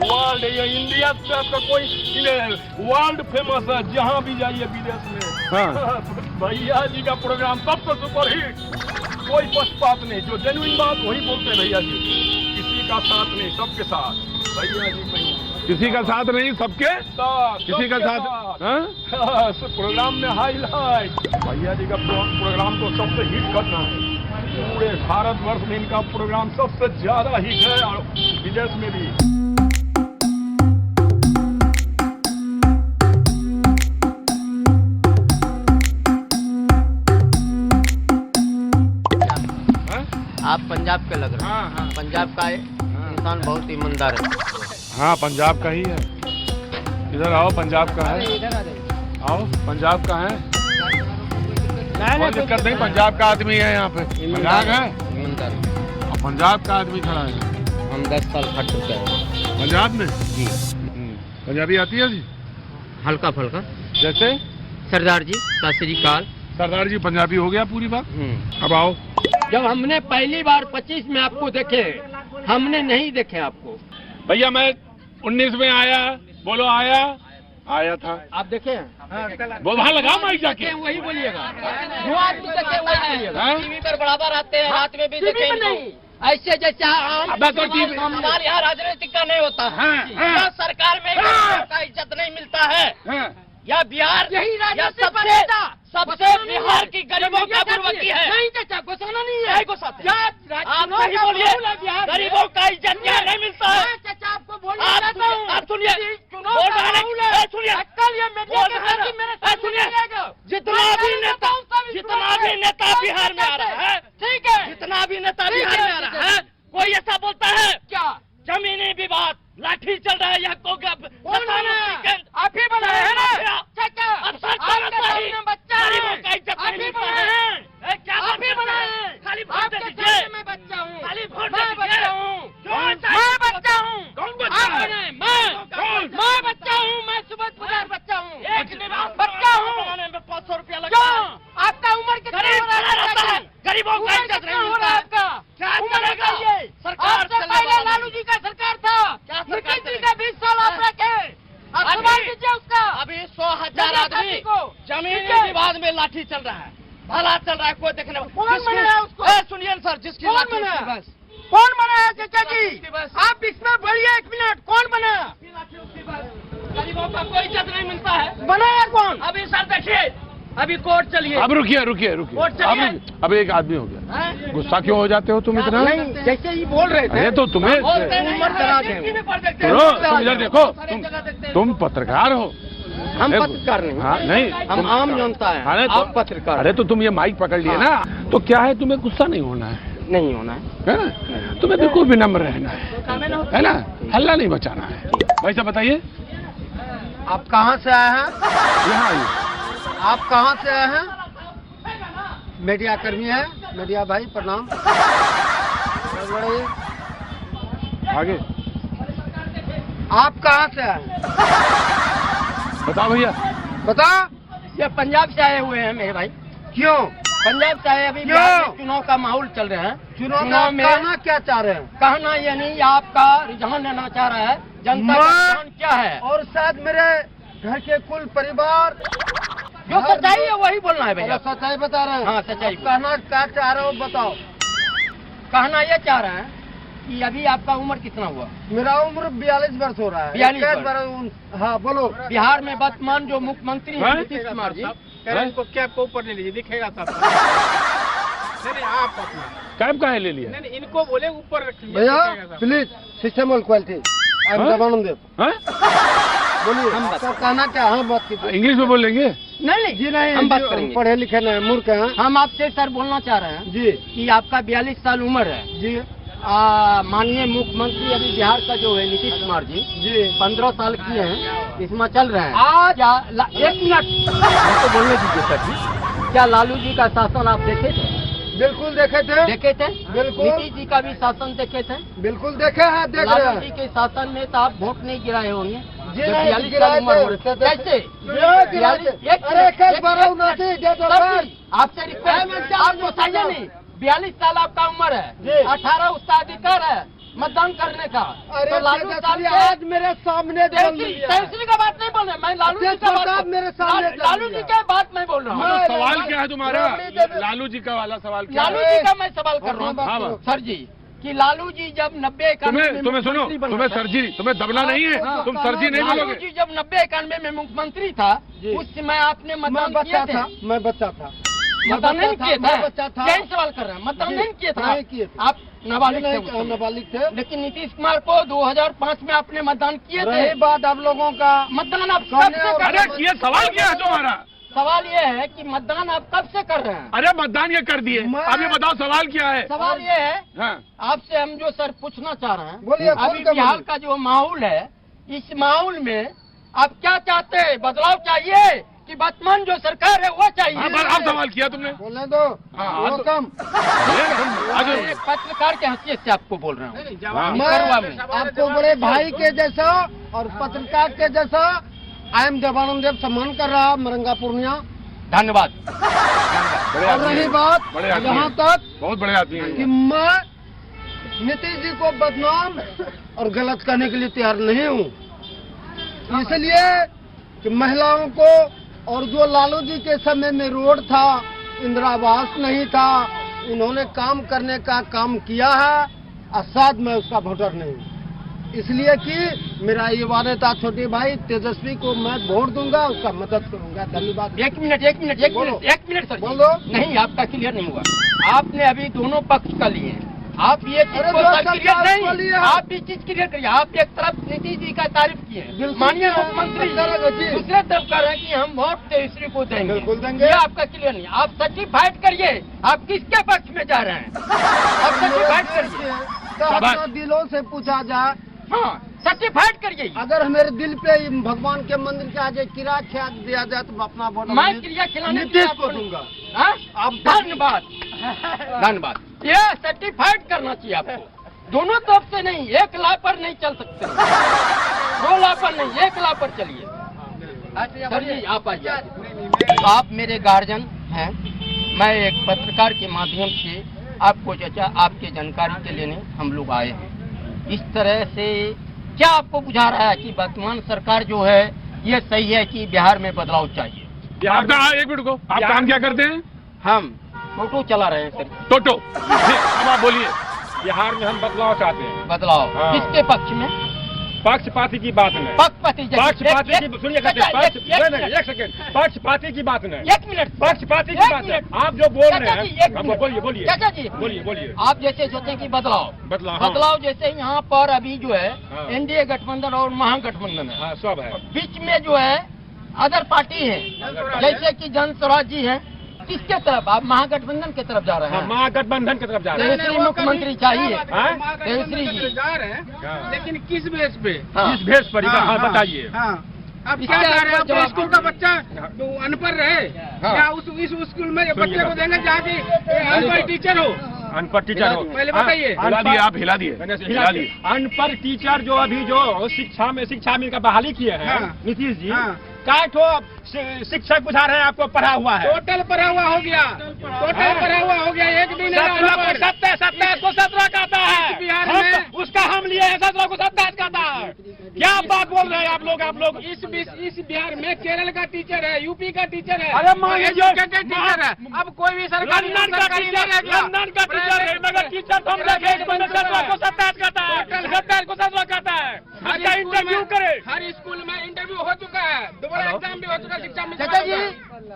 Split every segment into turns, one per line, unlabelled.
World ये India से आपका कोई वर्ल्ड फेमस है, जहाँ भी जाइए विदेश में।
हाँ।
भैया जी का प्रोग्राम सबसे सुपर हिट, कोई पक्षपात नहीं, जो जेन्युइन बात वही बोलते हैं भैया जी। किसी का साथ नहीं, सबके साथ भैया जी।
किसी का साथ नहीं, सबके
साथ,
किसी का साथ। हाँ?
प्रोग्राम में हाईलाइट भैया जी का प्रोग्राम को सबसे हिट करना है। पूरे भारतवर्ष में इनका प्रोग्राम सबसे ज्यादा हिट है और विदेश में भी।
आप पंजाब के लग रहे हैं।
हाँ।
पंजाब का इंसान बहुत ईमानदार है।
हाँ, पंजाब का ही है। इधर आओ, पंजाब का है।
इधर आ जाइए।
आओ, पंजाब का है। कोई दिक्कत नहीं, पंजाब का आदमी है यहाँ पे। पंजाब है,
ईमानदार।
और पंजाब का आदमी खड़ा है।
हम 10 साल खट चुके हैं
पंजाब में
जी।
पंजाबी आती है जी?
हल्का फुल्का।
जैसे
सरदार जी, सत श्री अकाल।
सरदार जी पंजाबी हो गया पूरी बात। अब आओ।
जब हमने पहली बार 25 में आपको देखे, हमने नहीं देखे आपको।
भैया मैं 19 में आया, बोलो आया था।
आप देखे?
वो वहाँ लगा माइक जाके।
वही बोलिएगा जो आदमी देखे वही बोलिएगा। टीवी पर बराबर आते हैं, रात में भी देखे नहीं। ऐसे जैसे हमारे यहाँ राजनीतिक का नहीं होता है। सरकार में का इज्जत नहीं मिलता है। या बिहार या सबसे बिहार की गरीबों का बुर्बकी है। नहीं चाचा, घुसाना नहीं है। आप सही बोलिए, गरीबों का इज्जत क्या नहीं मिलता है। आप सुनिए, जितना भी नेता बिहार में आ रहा है, ठीक है, जितना भी नेता बिहार में आ रहा है, कोई ऐसा बोलता है क्या जमीनी विवाद, लाठी चल रहा है या आप ही बनाए हैं ना चाचा। अब सरकार गरीबों का इज्जत नहीं मिलता है। क्या आप ही बनाए हैं? खाली वोट दीजिए। मैं बच्चा हूँ, खाली वोट बच्चा हूँ, मैं बच्चा हूँ। कौन बच्चा है? मैं बच्चा हूँ, मैं सुबह पुजार बच्चा हूँ। एक निवास बच्चा हूँ, 500 रुपया लगता है। आपका उम्र कितना रहता है? गरीबों का इज्जत नहीं मिलता है। आपका क्या करेगा ये सरकार? पहले लालू जी का सरकार था, नीतीश जी का 20 साल आप रखे। उसका अभी 100,000 आदमी जमीनी विवाद में लाठी चल रहा है, भला चल रहा है, कोई देखने कौन बनाया उसको? सुनिए सर, जिसकी कौन बनाया चाचा जी? आप इसमें बढ़िए, 1 मिनट, कौन बनाया? गरीबों का कोई इज्जत नहीं मिलता है। बनाया कौन? अभी सर देखिए, अभी कोर्ट चलिए। अब रुकिए। अब एक आदमी हो गया, गुस्सा क्यों हो जाते हो तुम इतना? नहीं, जैसे ही बोल रहे थे। अरे तो तुम्हें उम्र दराज है। इधर देखो, तुम पत्रकार हो। हम पत्रकार नहीं। हाँ, नहीं, हम आम जनता है। आप पत्रकार। अरे तो तुम ये माइक पकड़ लिए ना, तो क्या है, तुम्हें गुस्सा नहीं होना है। नहीं होना है ना? तुम्हें बिल्कुल विनम्र रहना है ना? हल्ला नहीं मचाना है। भाई साहब बताइए, आप कहाँ से आए हैं? यहाँ आइए। आप कहाँ से आए हैं? मीडिया कर्मी है। मीडिया भाई प्रणाम। आगे। आप कहाँ से आए हैं? बताओ भैया। बता। ये पंजाब से आए हुए हैं मेरे भाई। क्यों पंजाब से आए? अभी बिहार में चुनाव का माहौल चल रहा है। चुनाव में कहना क्या चाह रहे हैं? कहना यानी आपका रुझान लेना चाह रहा है, जनता का रुझान क्या है। और शायद मेरे घर के कुल परिवार, जो सच्चाई है वही बोलना है भैया। सच्चाई बता रहे हैं? हाँ, सच्चाई। कहना क्या चाह रहे हो बताओ। कहना ये चाह रहे हैं कि अभी आपका उम्र कितना हुआ? मेरा उम्र 42 वर्ष हो रहा है। 42 वर्ष। हाँ बोलो। बिहार में वर्तमान जो मुख्यमंत्री है नीतीश कुमार जी, इनको कैब को ऊपर ले लीजिए, दिखेगा सब। नहीं, आप कैब का है ले लिया? नहीं, इनको बोले ऊपर रखिए भैया please. System all quality I am Dabanand Dev. बोलिए, आपका कहना क्या? हाँ, बात कीजिए। इंग्लिश में बोलेंगे? नहीं जी, नहीं, हम बात करेंगे। पढ़े लिखे नहीं, मूर्ख हैं हम। आपसे सर बोलना चाह रहे हैं जी कि आपका 42 साल उम्र है जी। माननीय मुख्यमंत्री अभी बिहार का जो है नीतीश कुमार जी 15 साल किए हैं, इसमें चल रहे हैं। आज 1 मिनट हमको बोलने दीजिए सर जी। क्या लालू जी का शासन आप देखे थे? बिल्कुल देखे थे। बिल्कुल। नीतीश जी का भी शासन देखे थे? बिल्कुल देखे हैं। लालू जी के शासन में तो आप वोट नहीं गिराए होंगे। कैसे? आपसे रिक्वेस्ट, आपको चाहिए नहीं। 42 साल आपका उम्र है, 18 उसका अधिकार है। मतदान करने का।
अरे
लालू
तेजस्वी आज मेरे सामने बोल दिया।
तेजस्वी का बात नहीं बोल रहे, मैं लालू जी का बात
मेरे सामने
लालू जी का बात नहीं बोल रहा हूँ।
सवाल क्या है तुम्हारा? लालू जी का वाला सवाल क्या
लालू
है?
जी का मैं सवाल कर रहा हूँ सर जी, कि लालू जी जब 90-91
तुम्हें सुनो, तुम्हें सरजी, तुम्हें दबना नहीं है, तुम सरजी नहीं
लालू
बोलोगे।
जी जब 90-91 में मुख्यमंत्री था, उस समय आपने मतदान किए थे?
मैं बच्चा था,
मतदान नहीं किए
मैं बच्चा था।
यही सवाल कर रहे हैं, मतदान नहीं किए थे?
नहीं किए थे।
आप नाबालिग थे उस समय।
नाबालिग थे,
लेकिन नीतीश कुमार को 2005 में आपने मतदान किए थे।
रही बात आप लोगों का
मतदान आप कब से कर रहे
अरे ये सवाल क्या है तुम्हारा?
सवाल ये है कि मतदान आप कब से कर रहे हैं?
अरे मतदान ये कर दिए, अब ये बताओ सवाल क्या है?
सवाल ये है,
हाँ।
आपसे हम जो सर पूछना चाह रहे हैं,
बोलिए,
अभी
खोल के
बिहार
बोलिए।
का जो माहौल है, इस माहौल में आप क्या चाहते हैं? बदलाव चाहिए कि वर्तमान जो सरकार है वो चाहिए?
अब सवाल किया तुमने।
बोलने दो, वो कम।
एक पत्रकार के हैसियत से आपको बोल रहा हूँ।
मैं आपको बड़े भाई के जैसा और पत्रकार के जैसा आई एम देवानंद देव सम्मान कर रहा मरंगा पूर्णिया।
धन्यवाद।
और रही बात
बड़े आदमी
यहाँ
हैं।
तक
बहुत बड़े आदमी
कि
हैं।
मैं नीतीश जी को बदनाम और गलत करने के लिए तैयार नहीं हूँ, इसलिए कि महिलाओं को और जो लालू जी के समय में रोड था, इंदिरा आवास नहीं था, उन्होंने काम करने का काम किया है, और शायद मैं उसका वोटर नहीं हूँ। इसलिए कि मेरा ये वादा था छोटे भाई तेजस्वी को मैं वोट दूंगा, उसका मदद करूंगा। धन्यवाद।
एक मिनट सर।
बोलो।
नहीं, आपका क्लियर नहीं हुआ। आपने अभी दोनों पक्ष का लिए, आप ये चीज
अरे
को
दो
सर क्लियर
सरकार को लिए
नहीं,
हैं।
आप ये चीज क्लियर करिए। आप एक तरफ नीतीश जी का तारीफ किए,
बिल्कुल।
माननीय मुख्यमंत्री
जी।
दूसरे तरफ कह रहे हैं कि हम वोट तेजस्वी को देंगे।
बिल्कुल देंगे।
ये आपका क्लियर नहीं। आप सर्टिफाइड करिए, आप किसके पक्ष में जा रहे हैं? आप सर्टिफाइड करिए।
तो दिलों से पूछा जाए,
हाँ, सर्टिफाइड करिए।
अगर मेरे दिल पे भगवान के मंदिर के आगे किरा खिला दिया जाए तो अपना वोट
मैं क्रिया खिलाने
नीतीश को दूंगा।
हाँ?
आप
धन्यवाद। धन्यवाद। ये सर्टिफाइड करना चाहिए आपको, दोनों तरफ से नहीं। एक लाभ पर नहीं चल सकते, दो लाभ पर नहीं, एक लाभ पर चलिए। सर जी आप आइए। आप मेरे गार्जियन हैं, मैं एक पत्रकार के माध्यम से आपको चाचा आपके जानकारी के लिए हम लोग आए हैं। इस तरह से क्या आपको बुझा रहा है कि वर्तमान सरकार जो है ये सही है कि बिहार में बदलाव चाहिए?
आपका एक मिनट को, आप काम क्या करते हैं?
हम टोटो चला रहे हैं सर।
टोटो। अब आप बोलिए।
बिहार में हम बदलाव चाहते हैं।
बदलाव
हाँ।
किसके पक्ष में?
पक्षपाती की बात नहीं।
पक्षपाती
पक्षपाती की सुनिए एक सेकंड, पक्षपाती की बात नहीं।
एक मिनट,
पक्षपाती की बात है। आप जो बोल रहे हैं, बोलिए
चाचा जी
बोलिए।
आप जैसे सोचते हैं कि बदलाव
बदलाव
जैसे यहाँ पर अभी जो है
हाँ।
एनडीए गठबंधन और महागठबंधन है,
हाँ सब है।
बीच में जो है अदर पार्टी है, जैसे कि जन स्वराज जी है। किसके तरफ? आप महागठबंधन की तरफ जा रहे हैं?
महागठबंधन की तरफ जा रहे हैं।
तेजस्वी मुख्यमंत्री चाहिए।
हाँ?
तेजस्वी जी
जा रहे हैं,
हाँ।
लेकिन किस बेस पे?
हाँ।
इस भेष पर हाँ बताइए।
अब
इसका
क्या चाह रहे हैं?
जवाब
आप स्कूल का बच्चा जो अनपढ़ रहे
हाँ।
या इस स्कूल में बच्चे को देंगे जहाँ की अनपढ़ टीचर हो?
अनपढ़ टीचर हो।
पहले बताइए।
हिला दिए, आप हिला दिए। हिला दिए।
अनपढ़ टीचर जो अभी जो शिक्षा में का बहाली किए हैं
हाँ।
नीतीश जी,
हाँ।
काय ठो शिक्षक बुझा रहे हैं आपको पढ़ा हुआ है।
टोटल पढ़ा हुआ हो गया, टोटल पढ़ा हुआ हो गया। एक दिन
17 को 17 कहता है
बिहार
हम
में।
तो उसका हम लिए हैं, 17 को 27 कहता है। क्या बात बोल रहे हैं आप लोग?
इस बिहार में केरल का टीचर है, यूपी का टीचर है,
अरे मान लीजिए
टीचर है। अब कोई भी सरकारी
लंदन का टीचर है, मगर टीचर तो हम देखे 17 को 27 कहता है, 17 को 17 कहता है। उसका इंटरव्यू करे।
हर स्कूल में इंटरव्यू हो चुका है, दोबारा एग्जाम भी हो चुका है। शिक्षा में
चाचा जी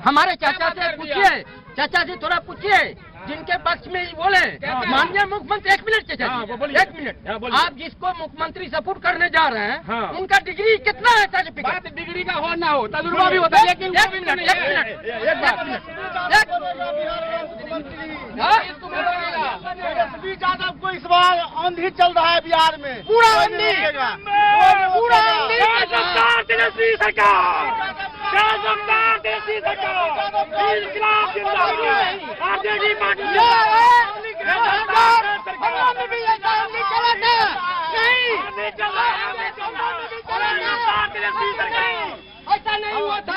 हमारे चाचा से पूछिए, चाचा जी थोड़ा पूछिए जिनके पक्ष में बोले। माननीय मुख्यमंत्री, एक मिनट चाचा
हाँ,
जी,
वो बोलिए।
एक मिनट।
हाँ, बोलिए।
आप जिसको मुख्यमंत्री सपोर्ट करने जा रहे हैं
हाँ।
उनका डिग्री कितना है? सर्टिफिकेट
बात डिग्री का हो ना हो, तजुर्बा भी होता है, लेकिन
एक मिनट
तेजस्वी यादव को इस बार आंधी चल रहा है बिहार में,
पूरा आंधी, पूरा आंधी।
तेजस्वी सरकार, तेजस्वी सरकार, इंकलाब जिंदाबाद, आरजेडी पार्टी
ऐसा नहीं हुआ था।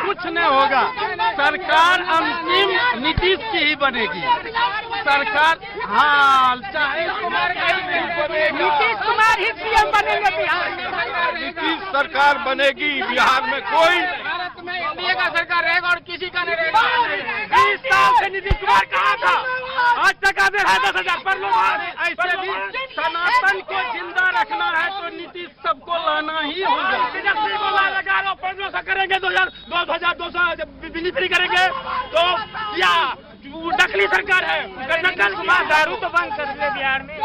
कुछ नहीं होगा, सरकार अंतिम नीतीश की ही बनेगी।
सरकार हाल चाहे
नीतीश कुमार ही सीएम बनेंगे बिहार में।
नीतीश सरकार बनेगी बिहार में, कोई
भारत में एनडीए का सरकार रहेगा और किसी का नहीं रहेगा। 20 साल से नीतीश कुमार कहाँ था? आज तक आते रहा 10,000 पर लोग। ऐसे भी सनातन को जिंदा रखना है तो नीतीश सबको लाना ही होगा। तेजस्वी को ला लगा लो, 1500 करेंगे, 2,200 बिजली फ्री करेंगे तो या नकली सरकार है। नकल कुमार दारू तो बंद कर दिए बिहार में।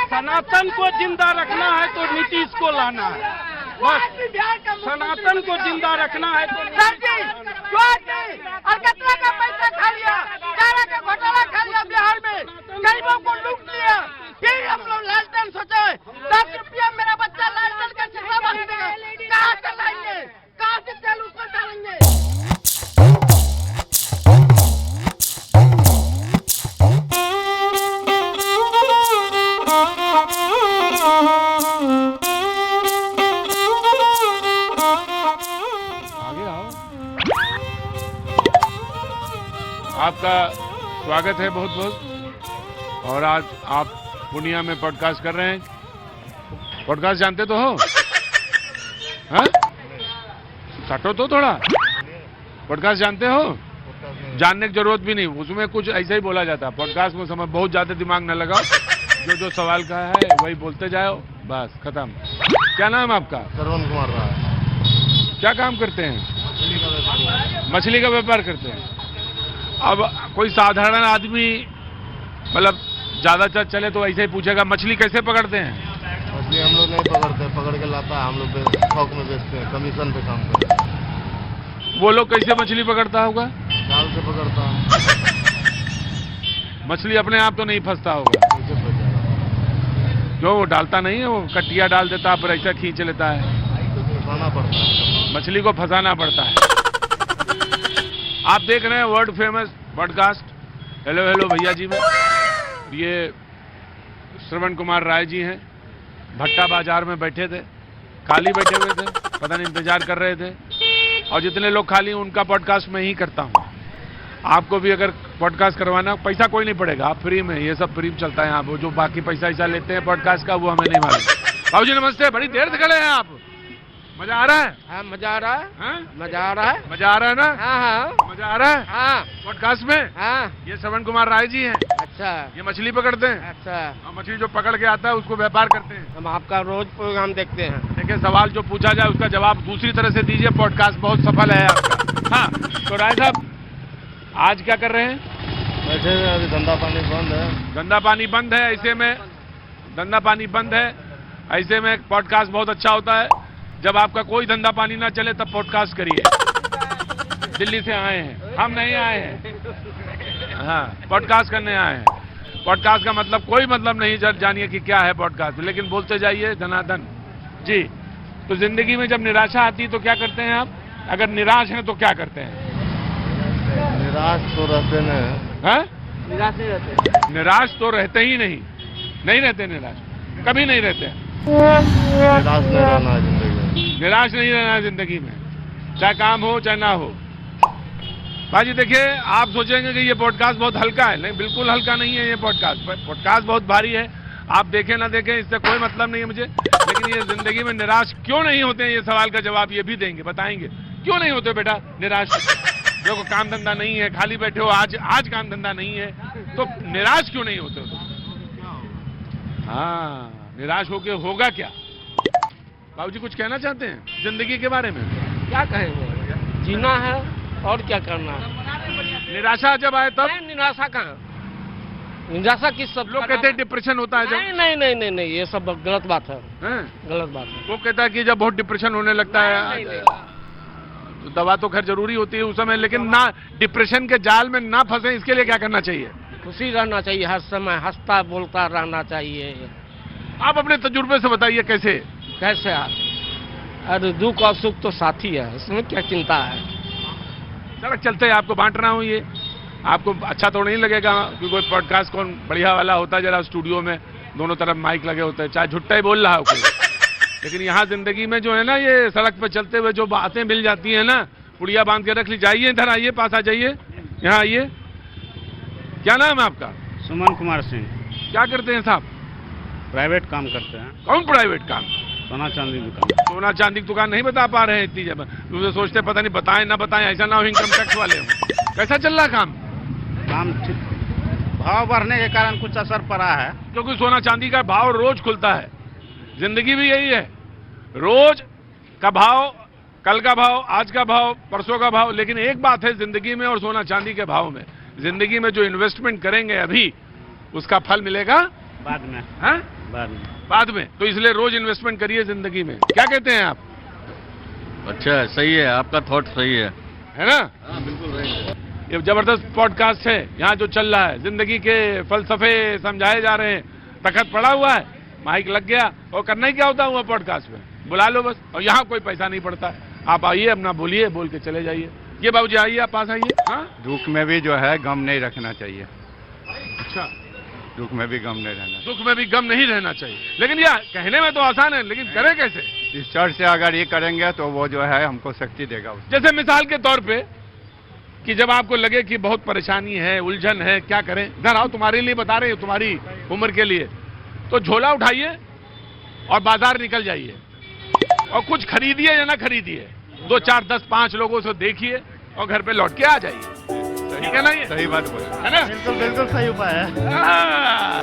सनातन को जिंदा रखना है तो नीतीश को लाना है, बस। सनातन को जिंदा रखना है तो अलकतरा का पैसा खा लिया, चारा का घोटाला खा लिया बिहार में, गरीबों को लूट लिया। फिर हम लोग लालटेन सोचे 10 रुपया मेरा बच्चा लालटेन का चिट्ठा बांध देगा, कहाँ से लाएंगे, कहाँ से तेल उस पर डालेंगे?
आपका स्वागत है बहुत बहुत। और आज आप पूर्णिया में पॉडकास्ट कर रहे हैं। पॉडकास्ट जानते तो हो? हाँ? सटो तो थोड़ा। पॉडकास्ट जानते हो? जानने की जरूरत भी नहीं, उसमें कुछ ऐसा ही बोला जाता है। पॉडकास्ट में समझ बहुत ज्यादा दिमाग न लगाओ, जो सवाल का है वही बोलते जाओ, बस खत्म। क्या नाम है आपका?
श्रवण कुमार राय।
क्या काम करते हैं? मछली का व्यापार करते हैं। अब कोई साधारण आदमी मतलब ज्यादा चले तो ऐसे ही पूछेगा मछली कैसे पकड़ते हैं?
मछली हम लोग नहीं पकड़ते, पकड़ के लाता है, हम लोग थोक में बेचते हैं, कमीशन पे काम करते हैं।
वो लोग कैसे मछली पकड़ता होगा?
जाल से पकड़ता है।
मछली अपने आप तो नहीं फंसता होगा,
कैसे फंसेगा?
जो वो डालता नहीं है, वो कटिया डाल देता है, पर ऐसा खींच लेता है।
फंसाना पड़ता है,
मछली को फंसाना पड़ता है। आप देख रहे हैं world famous podcast hello hello भैया जी में। ये श्रवण कुमार राय जी हैं, भट्टा बाजार में बैठे थे, खाली बैठे हुए थे, पता नहीं इंतजार कर रहे थे। और जितने लोग खाली उनका पॉडकास्ट मैं ही करता हूँ। आपको भी अगर पॉडकास्ट करवाना, पैसा कोई नहीं पड़ेगा, आप फ्री में, ये सब फ्री में चलता है यहाँ। वो जो बाकी पैसा लेते हैं पॉडकास्ट का वो हमें नहीं मालूम। बाबूजी नमस्ते, बड़ी देर से खड़े हैं आप, मजा आ रहा है?
हाँ मजा आ रहा है।
हाँ?
मजा आ रहा है।
मजा आ रहा है ना?
हाँ हाँ
मजा आ रहा है
हाँ
पॉडकास्ट में।
हाँ।
ये श्रवण कुमार राय जी हैं,
अच्छा
ये मछली पकड़ते हैं।
अच्छा।
और मछली जो पकड़ के आता है उसको व्यापार करते हैं।
हम आपका रोज प्रोग्राम देखते हैं।
देखिए सवाल जो पूछा जाए उसका जवाब दूसरी तरह से दीजिए, पॉडकास्ट बहुत सफल है आपका। हाँ तो राय साहब आज क्या कर रहे हैं?
बैठे हुए, अभी धंधा पानी बंद है।
धंधा पानी बंद है, ऐसे में धंधा पानी बंद है, ऐसे में पॉडकास्ट बहुत अच्छा होता है। जब आपका कोई धंधा पानी ना चले तब पॉडकास्ट करिए। दिल्ली से आए हैं, हम नहीं आए हैं। हाँ पॉडकास्ट करने आए हैं। पॉडकास्ट का मतलब कोई मतलब नहीं जानिए कि क्या है पॉडकास्ट, लेकिन बोलते जाइए धनाधन जी। तो जिंदगी में जब निराशा आती है तो क्या करते हैं आप? अगर निराश हैं तो क्या करते हैं?
निराश तो रहते नहीं।
हाँ?
निराश नहीं रहते।
निराश तो रहते ही नहीं, नहीं रहते निराश, कभी नहीं रहते।
निराश नहीं रहना है जिंदगी में।
निराश नहीं रहना है जिंदगी में, चाहे काम हो चाहे ना हो। भाजी देखिए, आप सोचेंगे कि ये पॉडकास्ट बहुत हल्का है, नहीं बिल्कुल हल्का नहीं है ये पॉडकास्ट बहुत भारी है। आप देखें ना देखें इससे कोई मतलब नहीं है मुझे, लेकिन ये जिंदगी में निराश क्यों नहीं होते हैं, ये सवाल का जवाब ये भी देंगे, बताएंगे क्यों नहीं होते बेटा निराश। देखो काम धंधा नहीं है, खाली बैठे हो, आज काम धंधा नहीं है, तो निराश क्यों नहीं होते हो? हाँ निराश होके होगा क्या? बाबूजी कुछ कहना चाहते हैं जिंदगी के बारे में?
क्या कहेंगे, जीना है और क्या करना है।
निराशा जब आए तब?
नहीं, निराशा कहाँ, निराशा किस सब
लोग कहते हैं डिप्रेशन होता है जब।
नहीं नहीं नहीं नहीं नहीं, ये सब गलत बात है,
हैं?
गलत बात है।
वो कहता है कि जब बहुत डिप्रेशन होने लगता है तो दवा तो खैर जरूरी होती है उस समय, लेकिन ना डिप्रेशन के जाल में ना फंसे, इसके लिए क्या करना चाहिए?
खुशी रहना चाहिए, हर समय हंसता बोलता रहना चाहिए।
आप अपने तजुर्बे से बताइए कैसे?
कैसे? अरे दुख और सुख तो साथी है, इसमें क्या चिंता है।
सड़क चलते हैं आपको बांट रहा हूँ, ये आपको अच्छा तो नहीं लगेगा कि कोई पॉडकास्ट कौन बढ़िया वाला होता है, जरा स्टूडियो में दोनों तरफ माइक लगे होते हैं, चाहे झुट्टा ही बोल रहा हो कोई, लेकिन यहाँ जिंदगी में जो है ना, ये सड़क पे चलते हुए जो बातें मिल जाती है ना, पुड़िया बांध के रख ली। जाइए इधर आइए, पास आ जाइए, यहाँ आइए। क्या नाम है आपका?
सुमन कुमार सिंह,
क्या करते हैं साहब?
प्राइवेट काम करते हैं,
कौन प्राइवेट काम?
सोना चांदी दुकान।
सोना चांदी की दुकान नहीं बता पा रहे हैं इतनी जब तो सोचते पता नहीं बताएं ना बताएं, ऐसा ना हो इनकम टैक्स वाले हो। कैसा चल रहा काम?
काम ठीक, भाव बढ़ने के कारण कुछ असर पड़ा है।
क्योंकि सोना चांदी का भाव रोज खुलता है, जिंदगी भी यही है, रोज का भाव, कल का भाव, आज का भाव, परसों का भाव। लेकिन एक बात है जिंदगी में और सोना चांदी के भाव में, जिंदगी में जो इन्वेस्टमेंट करेंगे अभी उसका फल मिलेगा
बाद में,
है? बाद में। तो इसलिए रोज इन्वेस्टमेंट करिए जिंदगी में। क्या कहते हैं आप?
अच्छा है, सही है, आपका थॉट सही है
ना?
हाँ, बिल्कुल सही है।
ये जबरदस्त पॉडकास्ट है, यहाँ जो चल रहा है, जिंदगी के फलसफे समझाए जा रहे हैं, तखत पड़ा हुआ है, माइक लग गया और करना ही क्या होता हुआ पॉडकास्ट में, बुला लो बस। और यहाँ कोई पैसा नहीं पड़ता, आप आइए अपना बोलिए, बोल के चले जाइए। ये बाबूजी आइए, आप पास आइए। हाँ,
दुख में भी जो है गम नहीं रखना चाहिए।
अच्छा,
दुख में भी गम नहीं रहना।
दुख में भी गम नहीं रहना चाहिए, लेकिन यह कहने में तो आसान है, लेकिन करें कैसे?
ईश्वर से अगर ये करेंगे तो वो जो है हमको शक्ति देगा।
जैसे मिसाल के तौर पे कि जब आपको लगे कि बहुत परेशानी है, उलझन है, क्या करें, इधर आओ, तुम्हारे लिए बता रहे हैं, तुम्हारी उम्र के लिए, तो झोला उठाइए और बाजार निकल जाइए और कुछ खरीदिए या ना खरीदिए, 2, 4, 10, 5 लोगों से देखिए और घर पे लौट के आ जाइए। ठीक है ना? ये
सही बात बोले,
है ना?
बिल्कुल बिल्कुल सही उपाय है।
हाँ।